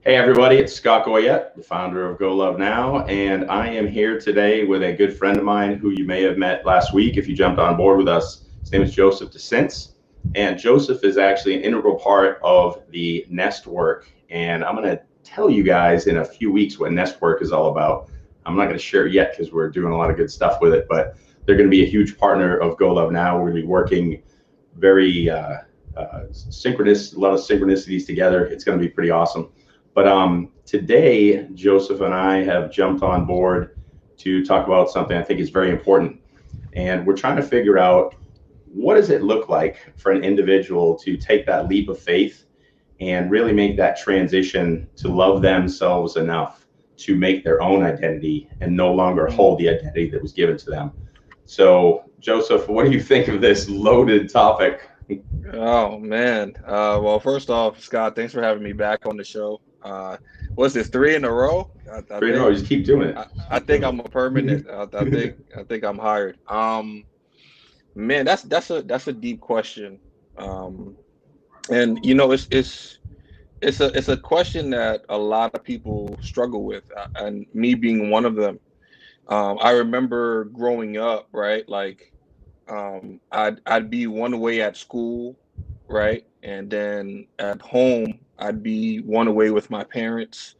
Hey everybody, it's Scott Goyette, the founder of Go Love Now, and I am here today with a good friend of mine who you may have met last week if you jumped on board with us. His name is Joseph DeCince, and Joseph is actually an integral part of the Nest Work, and I'm going to tell you guys in a few weeks what Nest Work is all about. I'm not going to share it yet because we're doing a lot of good stuff with it, but they're going to be a huge partner of Go Love Now. We're going to be working very synchronous, a lot of synchronicities together. It's going to be pretty awesome. But today, Joseph and I have jumped on board to talk about something I think is very important. And we're trying to figure out what does it look like for an individual to take that leap of faith and really make that transition to love themselves enough to make their own identity and no longer hold the identity that was given to them. So, Joseph, what do you think of this loaded topic? Oh man. Well, first off, Scott, thanks for having me back on the show. What's this, three in a row? I Three in a row, think just keep doing it. I think I'm a permanent. I think I'm hired. Man, that's a deep question. Um, and it's a question that a lot of people struggle with, and me being one of them. I remember growing up, right? Like, I'd be one way at school, right? And then at home, I'd be one way with my parents.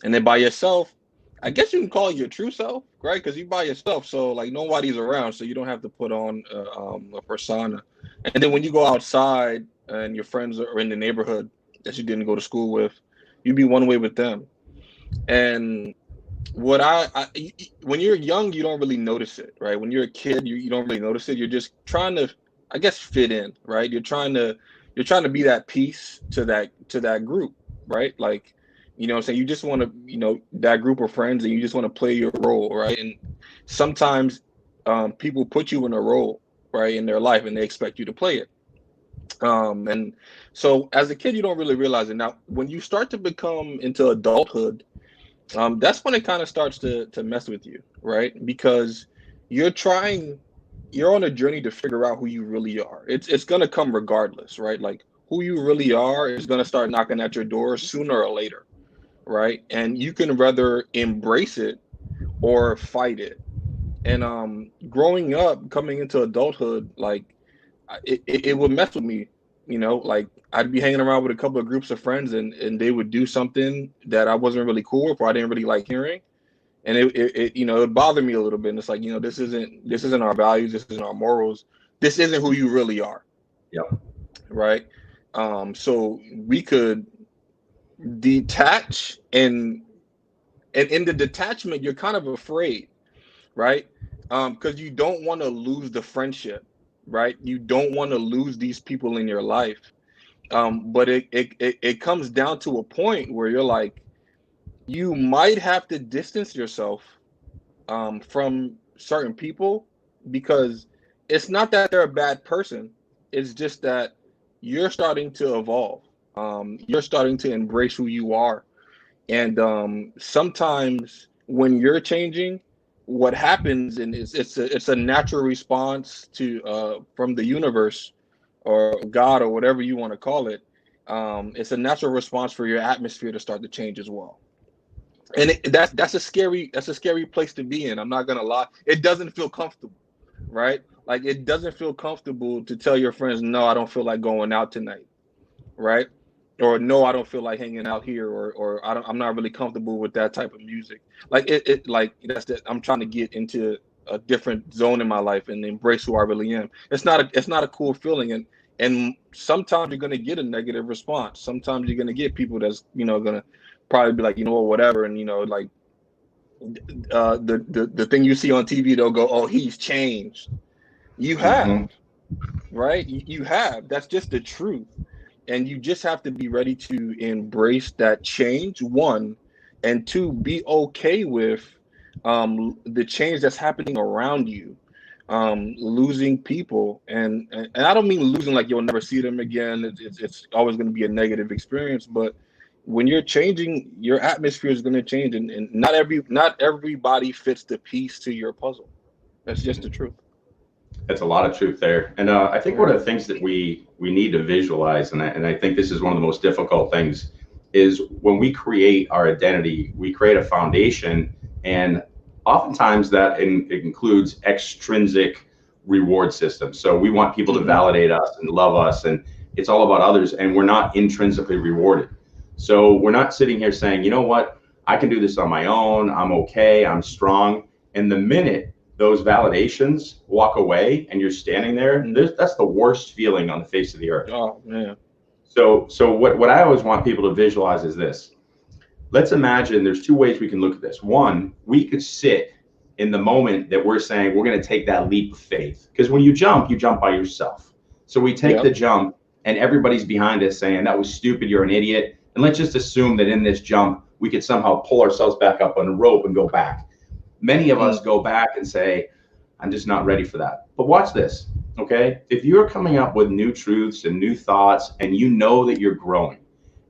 And then by yourself, I guess you can call it your true self, right? Because you by yourself, so like nobody's around, so you don't have to put on a persona. And then when you go outside and your friends are in the neighborhood that you didn't go to school with, you be one way with them. And when you're young, you don't really notice it, right? When you're a kid, you don't really notice it. You're just trying to, I guess, fit in, right? You're trying to be that piece to that group, right? Like, what I'm saying, you just want to, that group of friends, and you just want to play your role, right? And sometimes people put you in a role, right, in their life, and they expect you to play it. And so as a kid, you don't really realize it. Now, when you start to become into adulthood, that's when it kind of starts to mess with you, right? Because you're trying, you're on a journey to figure out who you really are. It's gonna come regardless, right? Like, who you really are is gonna start knocking at your door sooner or later, right? And you can rather embrace it or fight it. And growing up, coming into adulthood, like, it would mess with me, like, I'd be hanging around with a couple of groups of friends, and they would do something that I wasn't really cool with, or I didn't really like hearing, and it would bother me a little bit. And it's like, this isn't our values, this isn't our morals, this isn't who you really are, Yep. right? So we could detach, and in the detachment, you're kind of afraid, right? Because you don't want to lose the friendship, right? You don't want to lose these people in your life. But it comes down to a point where you're like, you might have to distance yourself from certain people, because it's not that they're a bad person. It's just that you're starting to evolve. You're starting to embrace who you are. And sometimes when you're changing, what happens, and it's a natural response to from the universe or God or whatever you want to call it. It's a natural response for your atmosphere to start to change as well. And that's a scary place to be in. I'm not gonna lie. It doesn't feel comfortable, right? Like, it doesn't feel comfortable to tell your friends, no, I don't feel like going out tonight, right? Or no, I don't feel like hanging out here, or I'm not really comfortable with that type of music. Like, like, I'm trying to get into a different zone in my life and embrace who I really am. It's not a cool feeling, and sometimes you're gonna get a negative response. Sometimes you're gonna get people that's gonna probably be like, what, whatever, and like, the thing you see on TV, they'll go, oh, he's changed. You have, Hmm. right? You have. That's just the truth. And you just have to be ready to embrace that change, one, and two, be okay with the change that's happening around you. Losing people, and I don't mean losing like you'll never see them again. It's always going to be a negative experience, but when you're changing, your atmosphere is going to change, and not everybody fits the piece to your puzzle. That's just the truth. That's a lot of truth there. And I think one Yeah. of the things that we need to visualize, and I think this is one of the most difficult things, is when we create our identity, we create a foundation, and oftentimes that includes extrinsic reward systems. So we want people to validate us and love us, and it's all about others, and we're not intrinsically rewarded. So we're not sitting here saying, you know what, I can do this on my own, I'm okay, I'm strong. And the minute those validations walk away and you're standing there, that's the worst feeling on the face of the earth. Oh man. So what I always want people to visualize is this. Let's imagine there's two ways we can look at this. One, we could sit in the moment that we're saying we're going to take that leap of faith. Because when you jump by yourself. So we take the jump and everybody's behind us saying, that was stupid, you're an idiot. And let's just assume that in this jump, we could somehow pull ourselves back up on a rope and go back. Many of us go back and say, I'm just not ready for that. But watch this, okay? If you're coming up with new truths and new thoughts and you know that you're growing,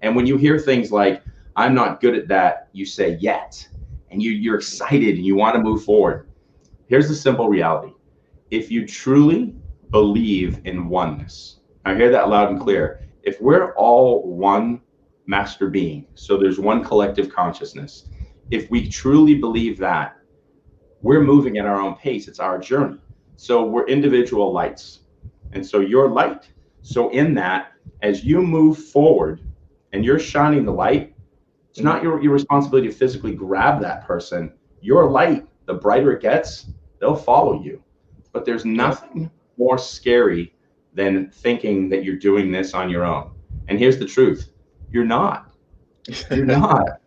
and when you hear things like, I'm not good at that, you say yet, and you're excited and you want to move forward. Here's the simple reality. If you truly believe in oneness, I hear that loud and clear. If we're all one master being, so there's one collective consciousness, if we truly believe that, we're moving at our own pace. It's our journey. So we're individual lights. And so you're light. So in that, as you move forward and you're shining the light, it's not your responsibility to physically grab that person. Your light, the brighter it gets, they'll follow you. But there's nothing more scary than thinking that you're doing this on your own. And here's the truth. You're not. You're not.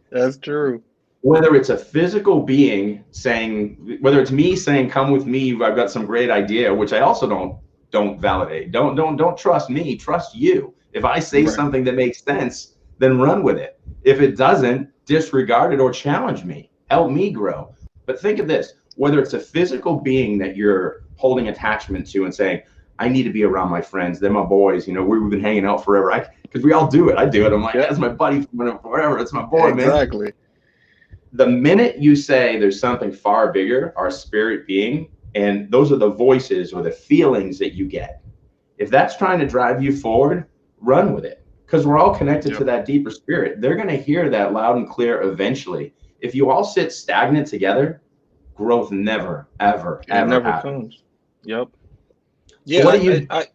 That's true. Whether it's a physical being saying, whether it's me saying, come with me, I've got some great idea, which I also don't validate. Don't trust me, trust you. If I say something that makes sense, then run with it. If it doesn't, disregard it or challenge me. Help me grow. But think of this, whether it's a physical being that you're holding attachment to and saying, I need to be around my friends. They're my boys. You know, we've been hanging out forever. Because we all do it. I do it. I'm like, that's my buddy forever. It's my boy, man. Exactly. The minute you say there's something far bigger, our spirit being, and those are the voices or the feelings that you get. If that's trying to drive you forward, run with it. Because we're all connected to that deeper spirit. They're going to hear that loud and clear eventually. If you all sit stagnant together, growth never, ever happens. Comes. Yep. Yeah. So what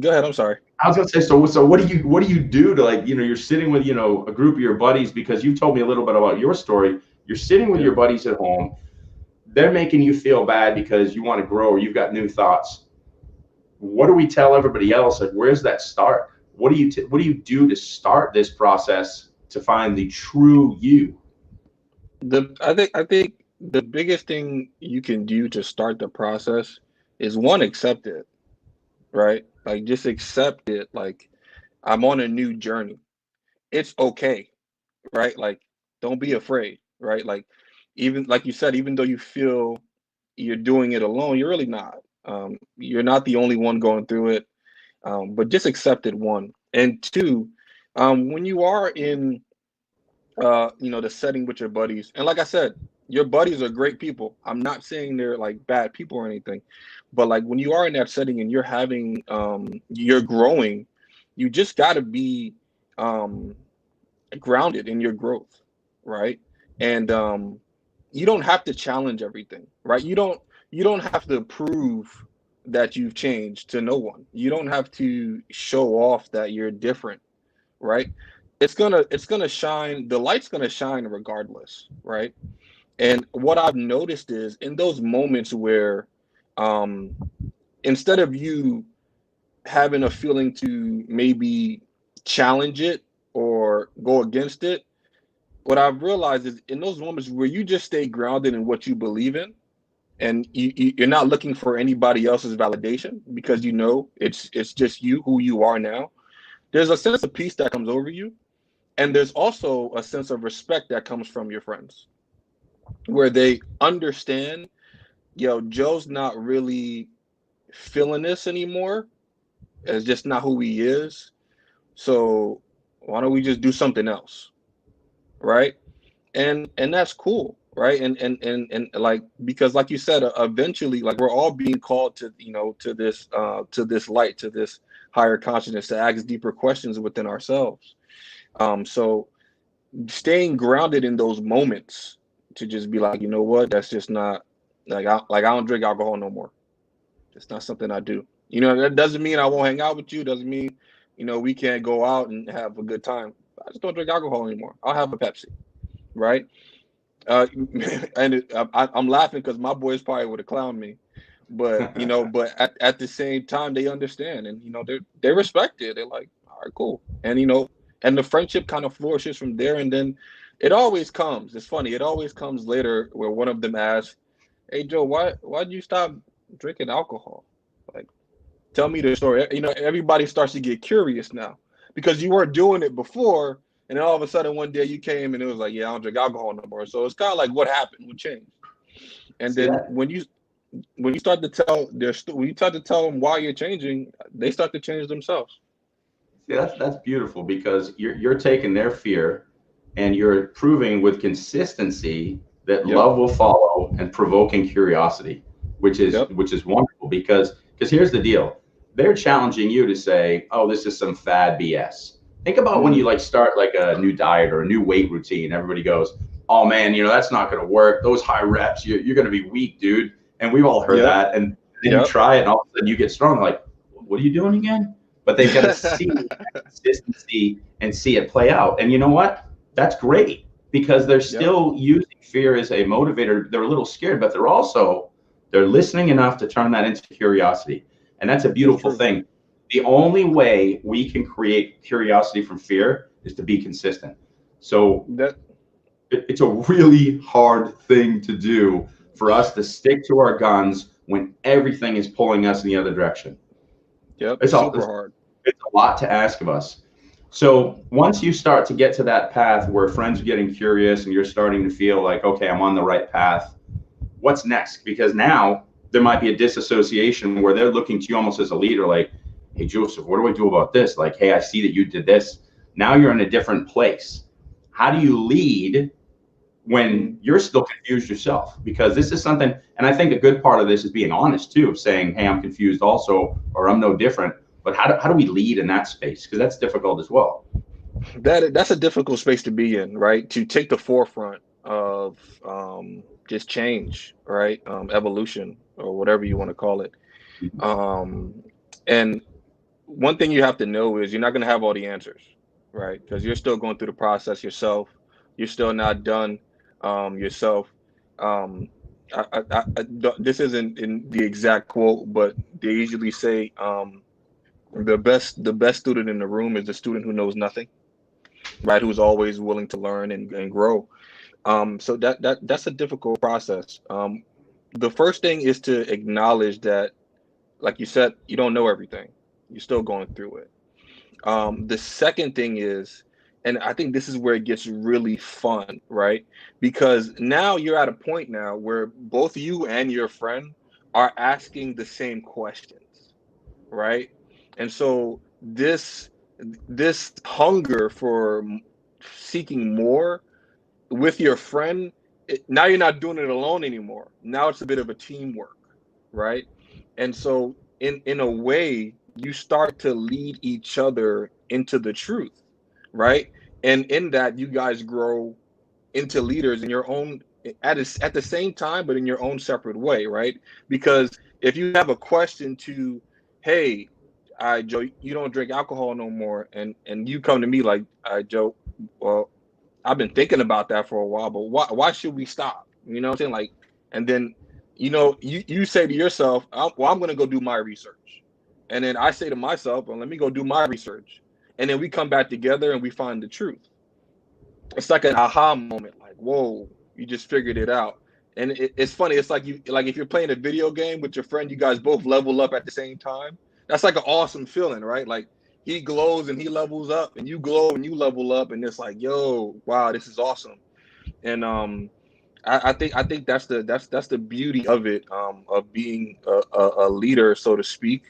go ahead. I'm sorry. I was gonna say, so what do you do to, like, you're sitting with, a group of your buddies, because you've told me a little bit about your story. You're sitting with your buddies at home. They're making you feel bad because you want to grow or you've got new thoughts. What do we tell everybody else? Like, where's that start? What do you do to start this process to find the true you? I think the biggest thing you can do to start the process is, one, accept it, right? Like, just accept it. Like, I'm on a new journey. It's okay, right? Like, don't be afraid, right? Like, even like you said, even though you feel you're doing it alone, you're really not. You're not the only one going through it. But just accept it, one. And two, when you are in the setting with your buddies, and like I said, your buddies are great people. I'm not saying they're like bad people or anything, but like when you are in that setting and you're having you're growing, you just got to be grounded in your growth, right? And you don't have to challenge everything, right? You don't have to prove that you've changed to no one. You don't have to show off that you're different, right? It's gonna shine. The light's gonna shine regardless, right? And what I've noticed is, in those moments where instead of you having a feeling to maybe challenge it or go against it, what I've realized is, in those moments where you just stay grounded in what you believe in, and you're not looking for anybody else's validation, because it's just you, who you are now, there's a sense of peace that comes over you. And there's also a sense of respect that comes from your friends, where they understand, Joe's not really feeling this anymore. It's just not who he is. So why don't we just do something else? Right. And that's cool. Right. And like, because like you said, eventually, like, we're all being called to, to this light, to this higher consciousness, to ask deeper questions within ourselves. So staying grounded in those moments to just be like, you know what, that's just not I don't drink alcohol no more. It's not something I do. You know, that doesn't mean I won't hang out with you. Doesn't mean, we can't go out and have a good time. I just don't drink alcohol anymore. I'll have a Pepsi, right? Uh, I'm laughing because my boys probably would have clowned me, but at the same time they understand, and they respect it. They're like, all right, cool, and and the friendship kind of flourishes from there, and then it always comes. It's funny. It always comes later where one of them asks, "Hey Joe, why'd you stop drinking alcohol? Like, tell me the story." Everybody starts to get curious now because you weren't doing it before, and then all of a sudden one day you came and it was like, "Yeah, I don't drink alcohol no more." So it's kind of like what happened, what changed, and See then that? when you start to tell when you start to tell them why you're changing, they start to change themselves. See, that's beautiful because you're taking their fear and you're proving with consistency that Yep. love will follow and provoking curiosity, which is Yep. which is wonderful because here's the deal. They're challenging you to say, "Oh, this is some fad BS." Think about when you Mm. like start like a new diet or a new weight routine. Everybody goes, "Oh man, that's not going to work. Those high reps, you're going to be weak, dude." And we've all heard Yep. that. And then you Yep. try it, and all of a sudden you get strong. Like, what are you doing again? But they've got to see consistency and see it play out. And you know what? That's great because they're Yep. still using fear as a motivator. They're a little scared, but they're listening enough to turn that into curiosity. And that's a That's beautiful true. thing. The only way we can create curiosity from fear is to be consistent. So That. it's a really hard thing to do for us to stick to our guns when everything is pulling us in the other direction. Yep. It's a, Super hard. it's a lot to ask of us. So once you start to get to that path where friends are getting curious and you're starting to feel like, okay, I'm on the right path, what's next? Because now there might be a disassociation where they're looking to you almost as a leader, like, hey, Joseph, what do I do about this? Like, hey, I see that you did this. Now you're in a different place. How do you lead when Mm. you're still confused yourself? Because this is something, and I think a good part of this is being honest too, saying, hey, I'm confused also, or I'm no different. But how do we lead in that space? Because that's difficult as well. That's a difficult space to be in, right? To take the forefront of just change, right? Evolution or whatever you want to call it. Um, and one thing you have to know is you're not going to have all the answers, right? Because you're still going through the process yourself. You're still not done yourself. Um, this isn't in the exact quote, but they usually say the best student in the room is the student who knows nothing, right? Who's always willing to learn and grow. So that's a difficult process. The first thing is to acknowledge that, like you said, you don't know everything. You're still going through it. The second thing is, and I think this is where it gets really fun, right? Because now you're at a point now where both you and your friend are asking the same questions, right? And so this hunger for seeking more with your friend, now you're not doing it alone anymore. Now it's a bit of a teamwork, right? And so in a way, you start to lead each other into the truth, right? And in that, you guys grow into leaders in your own at the same time, but in your own separate way, right? Because if you have a question to, hey, Joe, you don't drink alcohol no more, and you come to me like, Joe, well, I've been thinking about that for a while, but why should we stop? You know what I'm saying? Like, and then you say to yourself, well, I'm gonna go do my research. And then I say to myself, well, let me go do my research. And then we come back together and we find the truth. It's like an aha moment, like, whoa, you just figured it out. And it's funny, it's like if you're playing a video game with your friend, you guys both level up at the same time. That's like an awesome feeling, right? Like he glows and he levels up, and you glow and you level up, and it's like, yo, wow, this is awesome. And I think that's the beauty of it, of being a leader, so to speak.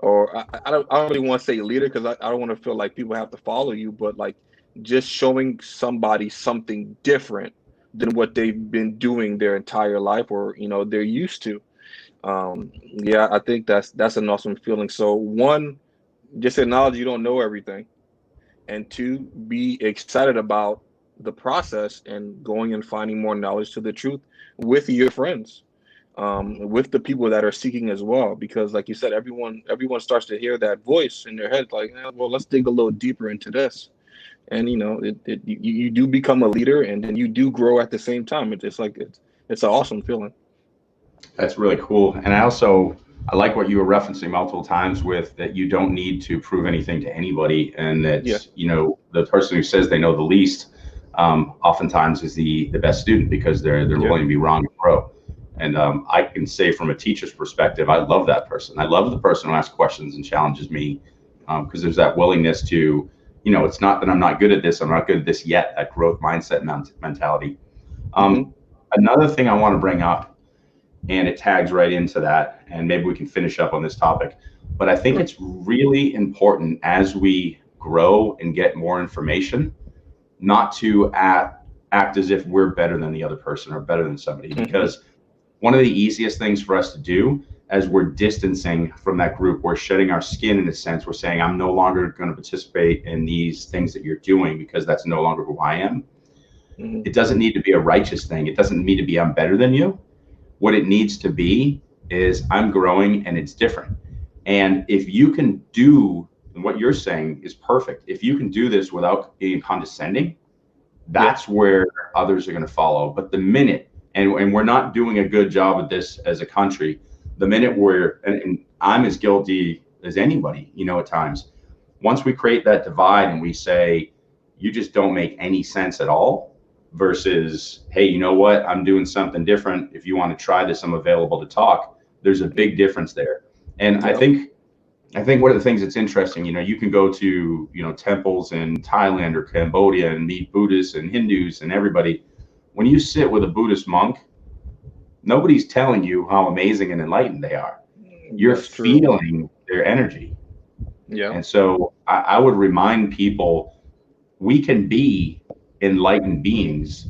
Or I don't really want to say leader because I don't want to feel like people have to follow you, but like just showing somebody something different than what they've been doing their entire life, or they're used to. Yeah, I think that's an awesome feeling. So one, just acknowledge you don't know everything, and two, be excited about the process and going and finding more knowledge to the truth with your friends, with the people that are seeking as well. Because, like you said, everyone starts to hear that voice in their head, like, well, let's dig a little deeper into this. And you do become a leader, and then you do grow at the same time. It's an awesome feeling. That's really cool. And I like what you were referencing multiple times with that you don't need to prove anything to anybody, and Yeah. that the person who says they know the least oftentimes is the best student because they're Yeah. willing to be wrong and grow. And I can say from a teacher's perspective, I love that person. I love the person who asks questions and challenges me because there's that willingness to, it's not that I'm not good at this, I'm not good at this yet, that growth mindset mentality. Another thing I want to bring up, and it tags right into that, and maybe we can finish up on this topic, but I think it's really important as we grow and get more information, not to act as if we're better than the other person or better than somebody, because one of the easiest things for us to do as we're distancing from that group, we're shedding our skin in a sense. We're saying, I'm no longer going to participate in these things that you're doing because that's no longer who I am. It doesn't need to be a righteous thing. It doesn't need to be I'm better than you. What it needs to be is I'm growing and it's different. And if you can do what you're saying is perfect. If you can do this without being condescending, that's where others are going to follow. But the minute, and we're not doing a good job of this as a country, the minute and I'm as guilty as anybody, at times, once we create that divide and we say, you just don't make any sense at all, versus, hey, you know what, I'm doing something different. If you want to try this, I'm available to talk. There's a big difference there. And I think one of the things that's interesting, you can go to, temples in Thailand or Cambodia and meet Buddhists and Hindus and everybody. When you sit with a Buddhist monk, nobody's telling you how amazing and enlightened they are. You're feeling their energy. Yeah. And so I would remind people, we can be enlightened beings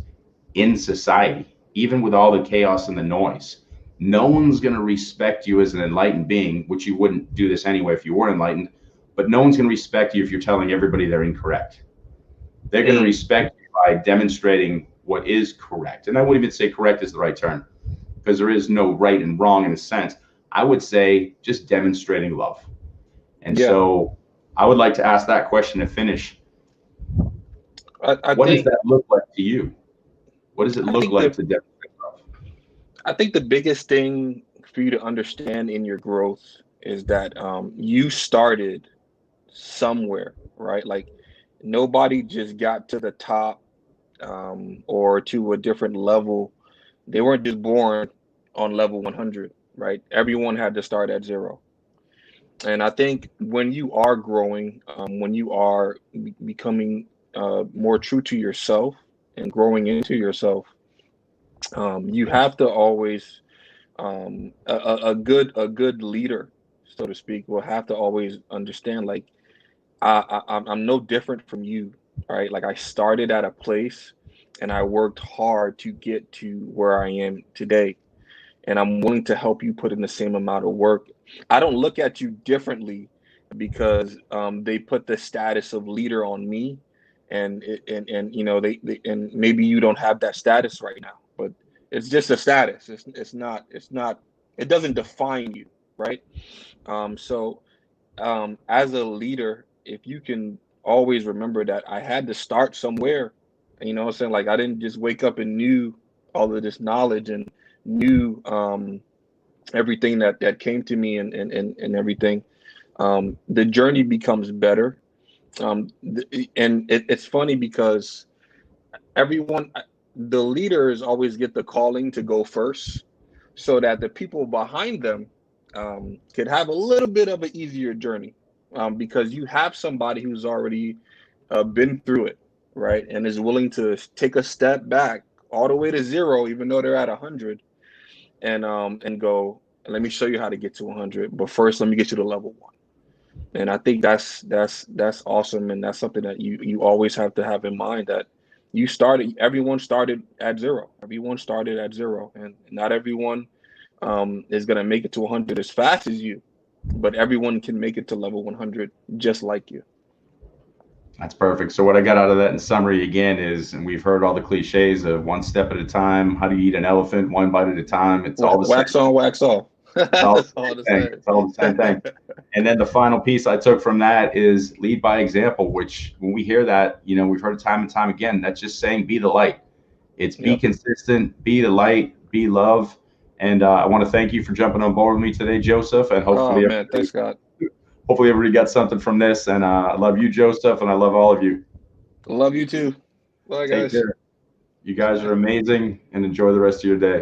in society, even with all the chaos and the noise. No one's going to respect you as an enlightened being, which you wouldn't do this anyway if you were enlightened, but no one's going to respect you if you're telling everybody they're incorrect. They're going to respect you by demonstrating what is correct. And I wouldn't even say correct is the right term, because there is no right and wrong in a sense. I would say just demonstrating love. And so I would like to ask that question to finish. What does that look like to you? What does it look like to demonstrate love? I think the biggest thing for you to understand in your growth is that you started somewhere, right? Like nobody just got to the top or to a different level. They weren't just born on level 100, right? Everyone had to start at 0. And I think when you are growing, when you are becoming more true to yourself and growing into yourself, you have to always a good leader, so to speak, will have to always understand, like, I'm no different from you, right? Like I started at a place and I worked hard to get to where I am today, and I'm willing to help you put in the same amount of work. I don't look at you differently because they put the status of leader on me, and they and maybe you don't have that status right now, but it's just a status. It's not it doesn't define you, right? So as a leader, if you can always remember that I had to start somewhere, what I'm saying, like I didn't just wake up and knew all of this knowledge and knew everything that came to me and everything. The journey becomes better. And it's funny because the leaders always get the calling to go first, so that the people behind them could have a little bit of an easier journey, because you have somebody who's already been through it, right, and is willing to take a step back all the way to 0, even though they're at 100, and go, let me show you how to get to 100, but first let me get you to level 1. And I think that's awesome, and that's something that you always have to have in mind, that everyone started at 0. Everyone started at 0, and not everyone is going to make it to 100 as fast as you, but everyone can make it to level 100 just like you. That's perfect. So what I got out of that in summary again is, and we've heard all the cliches of one step at a time, how do you eat an elephant, one bite at a time. It's all the same. Wax on, wax off. It's all That's the all same the thing. same. It's all the same thing. And then the final piece I took from that is lead by example, which when we hear that, we've heard it time and time again. That's just saying be the light. It's be Yep. consistent, be the light, be love. And I want to thank you for jumping on board with me today, Joseph. And Oh man, thanks, Scott. hopefully everybody got something from this. And I love you, Joseph, and I love all of you. Love you too. Bye, Take guys. care. You guys are amazing, and enjoy the rest of your day.